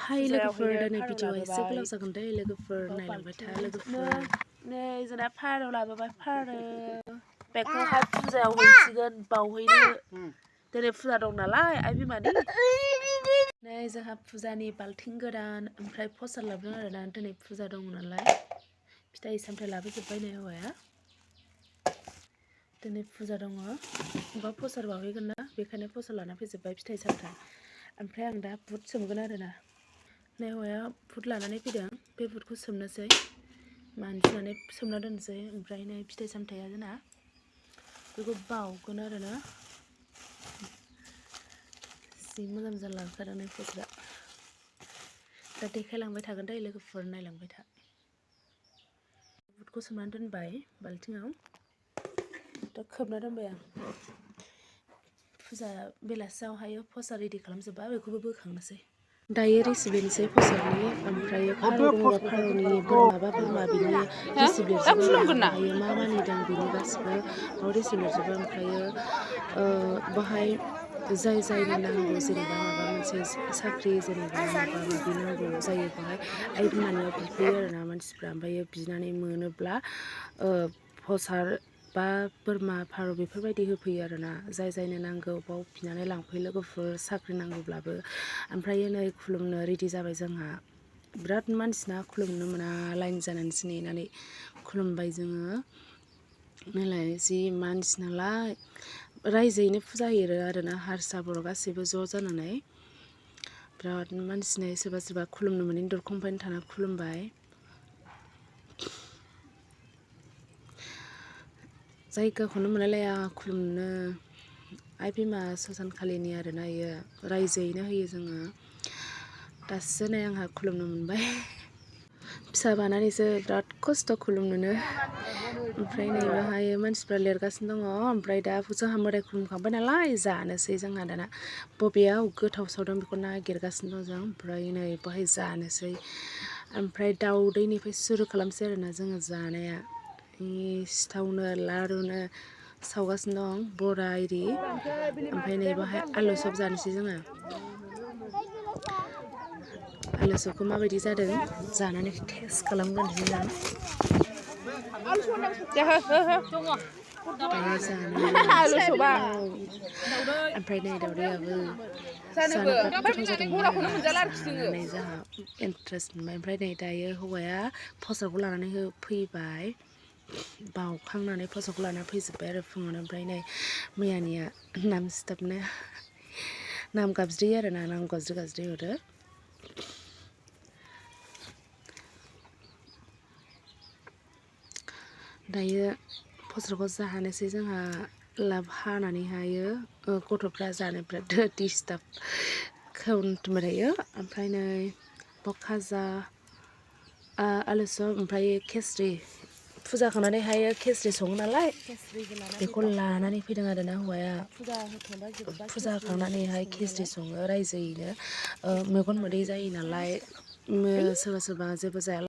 हाय लोगोफोर दिनै भिडिअआ एसे गोलाव जागोन दे लोगोफोर नायलांबाय था लोगोफोर नै जोंना फारौ लाबोबाय फारौ बेखौहाय फुजायाव हैसिगोन बावहैनो दिनै फुजा दं नालाय आइ बिमानि नै जोंहा फुजानि बाल्थिं गोदान ओमफ्राय प्रसाद लाबोदों आरोना दिनै फुजा दं नालाय फिथाइ सामथाइ लाबोजोब्बाय नै हौवाया दिनै फुजा दङ बा प्रसाद बावहैगोन ना बेखायनो प्रसाद लाना फैजोब्बाय फिथाइ सामथाइ ओमफ्राय आं दा बुट सोमगोन आरोना नै हौवाया बुट लानानै फैदों बे बुटखौ सोमनोसै मानजिनानै सोमना दोननोसै ओमफ्राय नै फिथाइ सामथाइया जोंना बेखौ बावगोन आरोना जि मोजां मोजां लांखादों नै प्रसादा दा देखायलांबाय थागोन दे लोगोफोर नायलांबाय था बुटखौ सोमनानै दोनबाय बाल्थिङाव दा खोबना दोनबाय आं फुजा बेलासियावहायो प्रसाद रेडि खालामजोबबा बेखौबो बोखांनोसै दायो रेसिपिनोसै प्रसादनि ओमफ्राय फारौ दङबा फारौनि बोरमाबा बोरमा बिनि रेसिपि लिरजोबो ओमफ्रायो मा मा लिरदों बिनि गासिबो बाव रेसिपि लिरजोबो ओमफ्रायो बाहाय जाय जायनो नांगौ जेनेबा माबा मोनसे साख्रि जेनेबा माबा माबि नांगौ जायो बाहाय आइ बिमानियाव बिफैयो आरोना मानसिफ्रा ओमफ्रायो बिनानै मोनोब्ला प्रसाद बा बोरमा फारौ बेफोरबायदि होफैयो आरोना जाय जायनो नांगौ बाव बिनानै लांफैयो लोगोफोर साख्रि नांगौब्लाबो ओमफ्रायो नै खुलुमनो रेडि जाबाय जोंहा बिराद मानसिना खुलुमनो मोना लाइन जानानैसो नेनानै खुलुमबाय जोङो नालाय जि मानसि नालाय रायजोयैनो फुजा होयो आरोना हारसा बर' गासैबो ज' जानानै बिराद मानसिनो सोरबा सोरबा खुलुमनो मोनैनि दरखंनिफ्रायनो थाना खुलुमबाय जायगाखौनो मोनलायलाया खुलुमनो आइ बिमा ससानखालिनि आरोना इयो रायजोयैनो होयो जोङो दासो नै आंहा खुलुमनो मोनबाय फिसा बानानैसो बिराद खस्थ' खुलुमनोनो ओमफ्राय नै बाहाय मानसिफ्रा लिरगासिनो दङ ओमफ्राय दा जोंहा मोदाय खुलुमखांबाय नालाय जानोसै जोंहा दाना बबेयाव गोथाव सावदों बेखौ नागिरगासिनो दं जों ओमफ्राय नै बाहाय जानोसै ओमफ्राय दाउदैनिफ्राय सुरु खालामसै आरोना जोङो जानाया सिथावनो लारुनो सावगासिनो दं बरा इरि ओमफ्राय नै बाहाय आलु सब जानोसै जोङो आलु सबखौ माबायदि जादों जानानै टेस्ट खालामग्रोनोसै जों दायो जानानै ओमफ्राय नै दाउदैयाबो जानो बिराद गोथाव जादोंमोन जानानै जोंहा इन्टारेस्ट मोनबाय ओमफ्राय नै दायो हौवाया प्रसादखौ लानानै फैबाय बावखांनानै प्रसादखौ लाना फैजोब्बाय आरो फुङावनो ओमफ्राय नै मैयानिया नाम सिथाबनो नाम गाबज्रियो आरोना नाम गाबज्रि हरो दायो प्रसादखौ जाहोनोसै जोंहा लाब हानानैहायो गथ'फ्रा जानो बिराद डिस्टार्ब खालामबाय थायो ओमफ्राय नै खाजा आलु सब ओमफ्राय खेस्रि फुजा खांनानैहायो खेस्रि सङो नालाय बेखौ लानानै फैदों आरोना हौवाया फुजा होखांनानैहाय खेस्रि सङो रायजोयैनो मेगन मोदै जायो नालाय सोरबा सोरबा जेबो जाया